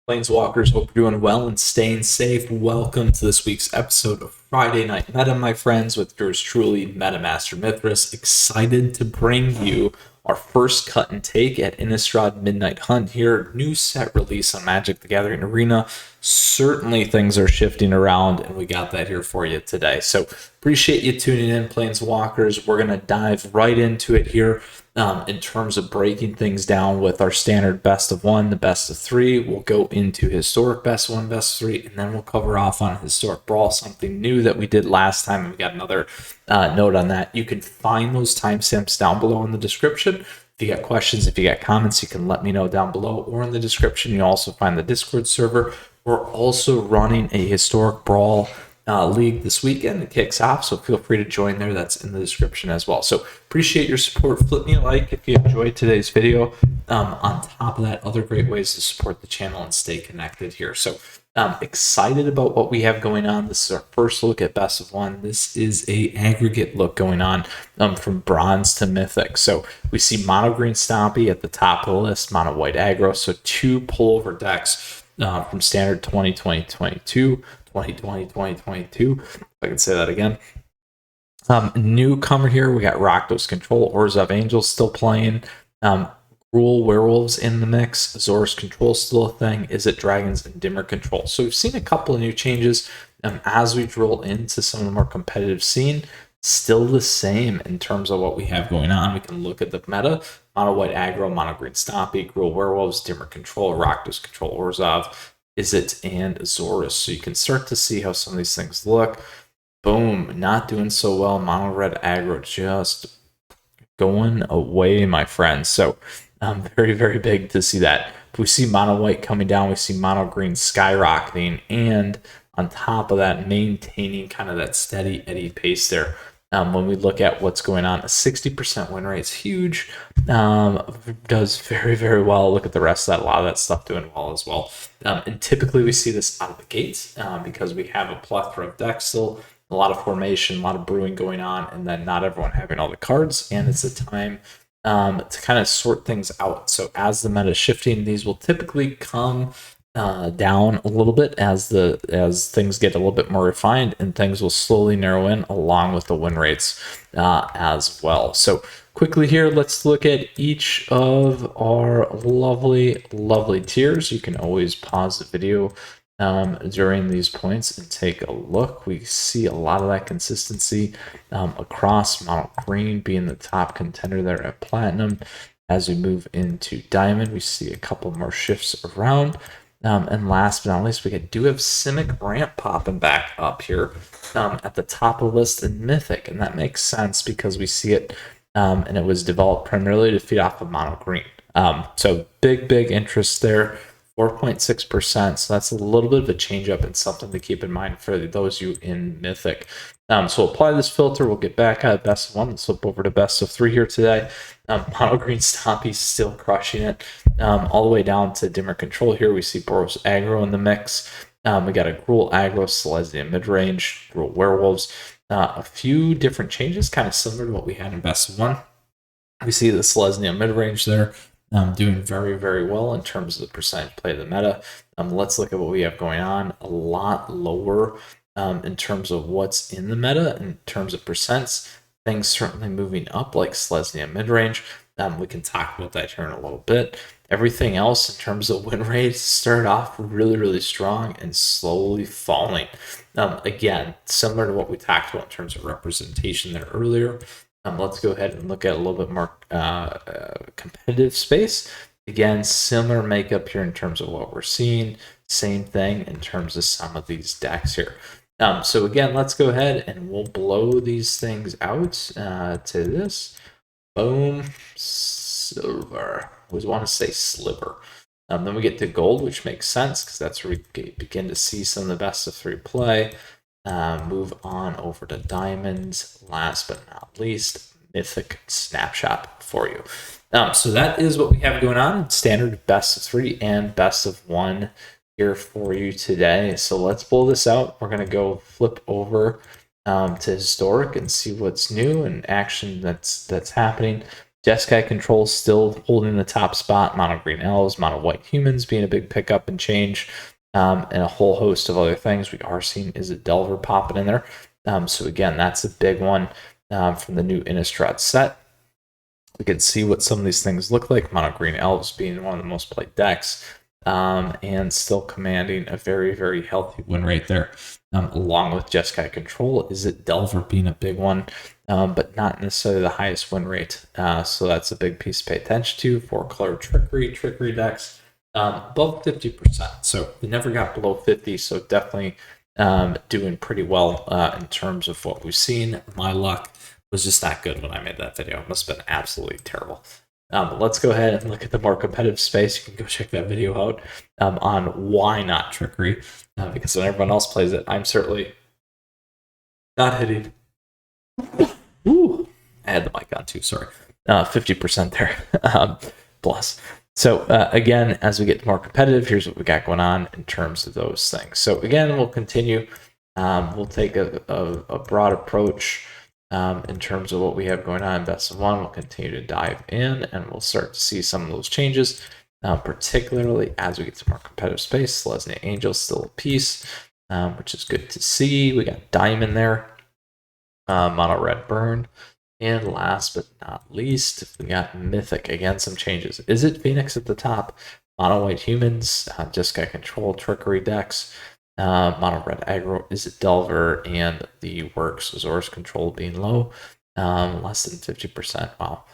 Planeswalkers, hope you're doing well and staying safe. Welcome to this week's episode of Friday Night Meta, my friends, with yours truly, MetaMaster Mythras. Excited to bring you our first cut and take at Innistrad Midnight Hunt here. New set release on Magic the Gathering Arena. Certainly things are shifting around, and we got that here for you today. So appreciate you tuning in, Planeswalkers. We're going to dive right into it here. In terms of breaking things down with our standard best of one, the best of three. We'll go into historic best of one, best of three, and then we'll cover off on historic brawl, something new that we did last time, and we got another note on that. You can find those timestamps down below in the description. If you got questions, if you got comments, you can let me know down below or in the description. You'll also find the Discord server. We're also running a historic brawl league this weekend. It kicks off, so feel free to join there. That's in the description as well. So appreciate your support. Flip me a like if you enjoyed today's video. On top of that, other great ways to support the channel and stay connected here. So excited about what we have going on. This is our first look at best of one. This is a aggregate look going on from bronze to mythic. So we see mono green Stompy at the top of the list, mono white aggro. So two pullover decks from standard 2022. 2022. If I can say that again. Newcomer here, we got Rakdos Control, Orzhov Angels still playing. Gruul Werewolves in the mix. Azorus Control still a thing. Izzet Dragons and Dimmer Control. So we've seen a couple of new changes as we drill into some of the more competitive scene. Still the same in terms of what we have going on. We can look at the meta. Mono white aggro, mono green Stompy, Gruul Werewolves, Dimmer Control, Rakdos Control, Orzhov, Izzet, and Azorus. So you can start to see how some of these things look. Boom, not doing so well. Mono red aggro just going away, my friends. So very, very big to see that. If we see mono white coming down, we see mono green skyrocketing, and on top of that, maintaining kind of that steady eddy pace there. When we look at what's going on, a 60% win rate is huge. Does very, very well. Look at the rest of that. A lot of that stuff doing well as well. And typically we see this out of the gates because we have a plethora of decks still, a lot of formation, a lot of brewing going on, and then not everyone having all the cards. And it's a time to kind of sort things out. So as the meta is shifting, these will typically come down a little bit as things get a little bit more refined, and things will slowly narrow in along with the win rates as well. So quickly here, let's look at each of our lovely tiers. You can always pause the video during these points and take a look. We see a lot of that consistency across. Mono green being the top contender there at platinum. As we move into diamond, we see a couple more shifts around. And last but not least, we do have Simic Ramp popping back up here at the top of the list in Mythic. And that makes sense because we see it, and it was developed primarily to feed off of mono green. So big interest there, 4.6%. So that's a little bit of a change up and something to keep in mind for those of you in Mythic. So we'll apply this filter. We'll get back at best of one. Let's flip over to best of three here today. Mono green Stompy still crushing it. All the way down to Dimmer Control here. We see Boros aggro in the mix. We got a Gruul aggro, Selesnya mid-range, Gruul Werewolves. A few different changes, kind of similar to what we had in best of one. We see the Selesnya mid-range there doing very, very well in terms of the percentage play of the meta. Let's look at what we have going on. A lot lower in terms of what's in the meta, in terms of percents. Things certainly moving up, like Selesnya mid-range. We can talk about that here in a little bit. Everything else in terms of win rates started off really strong and slowly falling. Again, similar to what we talked about in terms of representation there earlier. Let's go ahead and look at a little bit more competitive space. Again, similar makeup here in terms of what we're seeing. Same thing in terms of some of these decks here. So again, let's go ahead and we'll blow these things out to this. Boom, silver. I always want to say sliver. Then we get to gold, which makes sense because that's where we begin to see some of the best of three play. Move on over to diamonds. Last but not least, mythic snapshot for you. So that is what we have going on. Standard best of three and best of one here for you today. So let's pull this out. We're going to go flip over to historic and see what's new and action that's happening. Jeskai Control still holding the top spot. Mono green elves, mono white humans being a big pickup and change, and a whole host of other things. We are seeing Izzet Delver popping in there. So again, that's a big one from the new Innistrad set. We can see what some of these things look like. Mono green elves being one of the most played decks, and still commanding a very, very healthy win rate there. Along with Jeskai Control, Izzet Delver being a big one, but not necessarily the highest win rate. So that's a big piece to pay attention to. 4-color trickery decks above 50%. So they never got below 50. So definitely doing pretty well in terms of what we've seen. My luck was just not good when I made that video. It must have been absolutely terrible. But let's go ahead and look at the more competitive space. You can go check that video out on why not trickery, because when everyone else plays it, I'm certainly not hitting. Ooh, I had the mic on too, sorry. 50% there, plus. So again, as we get more competitive, here's what we got going on in terms of those things. So again, we'll continue. We'll take a broad approach in terms of what we have going on in best of one. We'll continue to dive in, and we'll start to see some of those changes, particularly as we get to more competitive space. Selesnya Angel still a piece, which is good to see. We got Diamond there, Mono Red Burn, and last but not least, we got Mythic. Again, some changes. Izzet Phoenix at the top, Mono White Humans, Jeskai Control, Trickery decks, Mono Red Aggro, Izzet Delver, and the Works Azor's Control being low, less than 50%. Wow.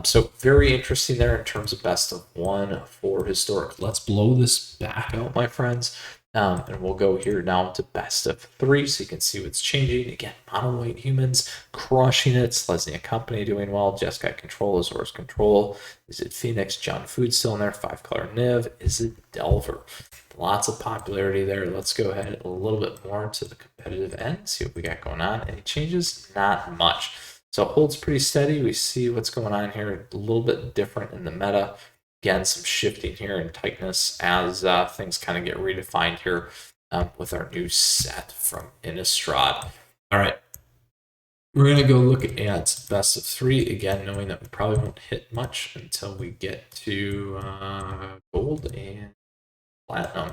So very interesting there in terms of best of one for historic. Let's blow this back out, my friends. And we'll go here now to best of 3 so you can see what's changing. Again, mono white humans crushing it. Selesnya Company doing well. Jeskai Control, Azor's Control. Izzet Phoenix, John Food still in there. 5-color Niv. Izzet Delver. Lots of popularity there. Let's go ahead a little bit more to the competitive end, see what we got going on. Any changes? Not much. So it holds pretty steady. We see what's going on here. A little bit different in the meta. Again, some shifting here in tightness as things kind of get redefined here with our new set from Innistrad. All right. We're going to go look at best of 3, again, knowing that we probably won't hit much until we get to gold and platinum.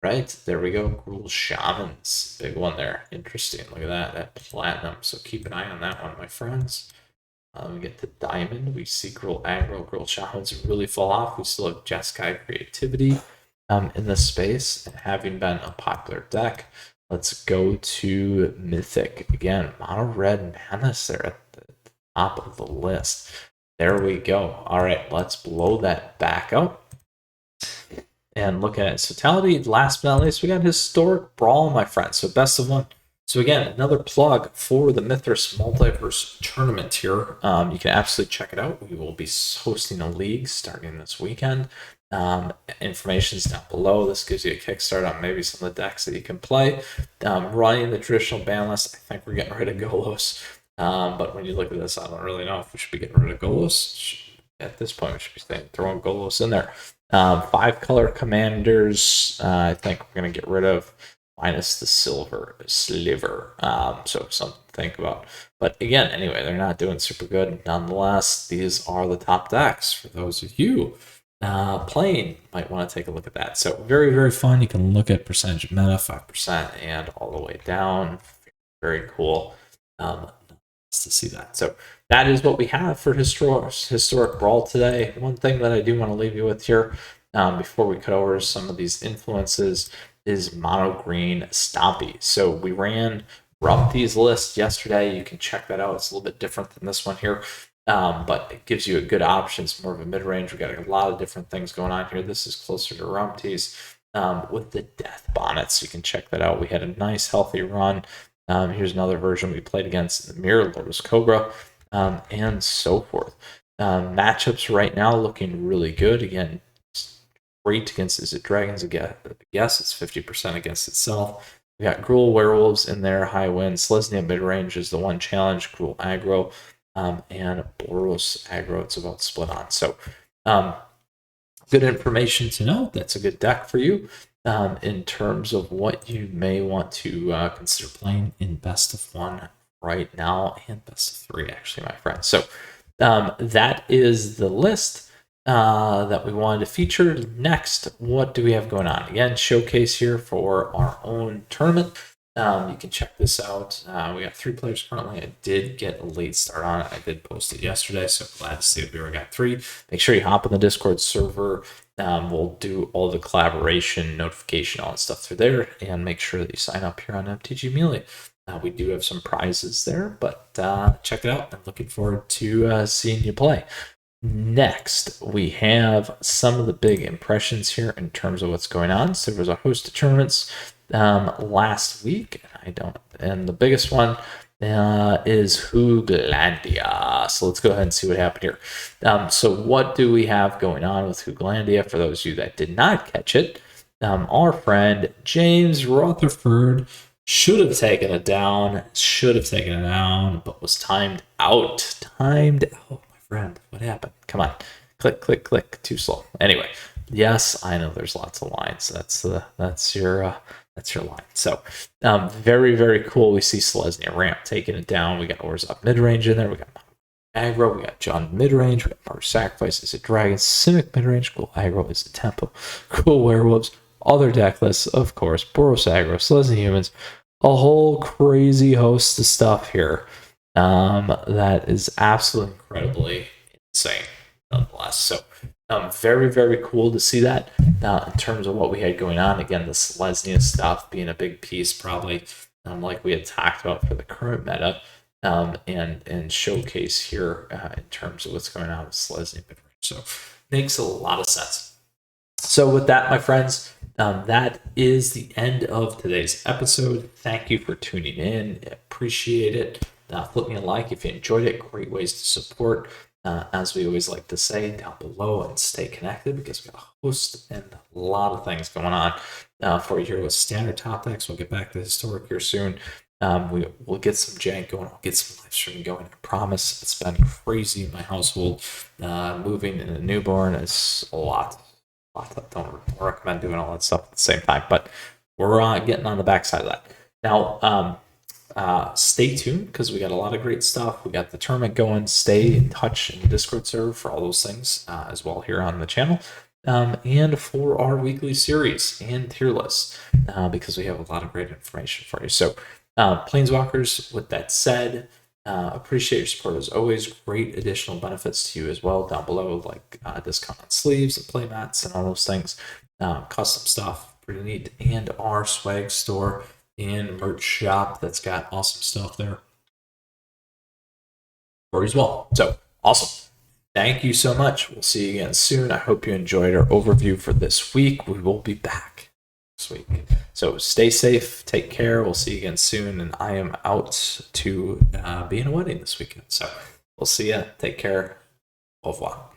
Right, there we go. Gruul Shamans, big one there. Interesting. Look at that platinum. So keep an eye on that one, my friends. We get to diamond. We see Gruul Aggro, Gruul Shamans really fall off. We still have Jeskai Creativity in this space, and having been a popular deck. Let's go to Mythic. Again, Mono Red Manus there at the top of the list. There we go. All right, let's blow that back up and look at its totality. Last but not least, we got Historic Brawl, my friends. So best of one. So again, another plug for the Mythras Multiverse Tournament here. You can absolutely check it out. We will be hosting a league starting this weekend. Information's down below. This gives you a kickstart on maybe some of the decks that you can play. Running the traditional ban list, I think we're getting rid of Golos. But when you look at this, I don't really know if we should be getting rid of Golos. At this point, we should be throwing Golos in there. 5-color commanders, I think we're going to get rid of, minus the silver sliver. So something to think about. But again, anyway, they're not doing super good. Nonetheless, these are the top decks for those of you playing. Might want to take a look at that. So very, very fun. You can look at percentage of meta, 5%, and all the way down. Very cool to see that. So that is what we have for historic Brawl today. One thing that I do want to leave you with here before we cut over some of these influences is mono green Stompy. So we ran Rumpty's list yesterday. You can check that out. It's a little bit different than this one here, but it gives you a good option. It's more of a mid-range. We got a lot of different things going on here. This is closer to Rumpty's with the Death Bonnets. You can check that out. We had a nice healthy run. Here's another version we played against the Mirror, Lotus Cobra, and so forth. Matchups right now looking really good. Again, great against Izzet Dragons. Again, yes, it's 50% against itself. We got Gruul Werewolves in there, high win. Selesnya mid-range is the one challenge. Gruul Aggro and Boros Aggro, it's about split on. So good information to know. That's a good deck for you. In terms of what you may want to consider playing in best of one right now, and best of 3, actually, my friends. So that is the list that we wanted to feature. Next, what do we have going on? Again, showcase here for our own tournament. You can check this out. We got 3 players currently. I did get a late start on it. I did post it yesterday, so glad to see that we already got 3. Make sure you hop on the Discord server. We'll do all the collaboration, notification, all that stuff through there, and make sure that you sign up here on MTG Melee. We do have some prizes there, but check it out. I'm looking forward to seeing you play. Next, we have some of the big impressions here in terms of what's going on. So there was a host of tournaments last week. And the biggest one is Hooglandia. So let's go ahead and see what happened here. So what do we have going on with Hooglandia? For those of you that did not catch it, our friend James Rutherford should have taken it down, but was timed out. Oh, my friend, what happened? Come on, click, click, click. Too slow. Anyway, yes, I know there's lots of lines. That's your line. So very, very cool. We see Selesnya Ramp taking it down. We got Orzhov mid-range in there. We got aggro. We got John mid-range. We got Martyr Sacrifice is a dragon. Simic mid-range. Cool aggro is a tempo. Cool werewolves. Other deck lists, of course. Boros aggro. Selesnya humans. A whole crazy host of stuff here. That is absolutely incredibly insane, nonetheless. So very, very cool to see that in terms of what we had going on. Again, the Selesnya stuff being a big piece, probably like we had talked about for the current meta, and showcase here in terms of what's going on with Selesnya. So makes a lot of sense. So with that, my friends, that is the end of today's episode. Thank you for tuning in. Appreciate it. Flip me a like if you enjoyed it. Great ways to support. As we always like to say, down below, and stay connected because we got a host and a lot of things going on for you here with standard topics. We'll get back to historic here soon. We'll get some jank going. We'll get some live streaming going. I promise. It's been crazy in my household. Moving and a newborn is a lot. I don't recommend doing all that stuff at the same time, but we're getting on the backside of that. Now, stay tuned because we got a lot of great stuff. We got the tournament going. Stay in touch in the Discord server for all those things as well here on the channel. And for our weekly series and tier lists because we have a lot of great information for you. So, Planeswalkers, with that said, appreciate your support as always. Great additional benefits to you as well down below, like discount on sleeves and playmats and all those things. Custom stuff, pretty neat. And our swag store and merch shop that's got awesome stuff there for you as well. So awesome. Thank you so much. We'll see you again soon. I hope you enjoyed our overview for this week. We will be back next week. So stay safe. Take care. We'll see you again soon. And I am out to be in a wedding this weekend. So we'll see ya. Take care. Au revoir.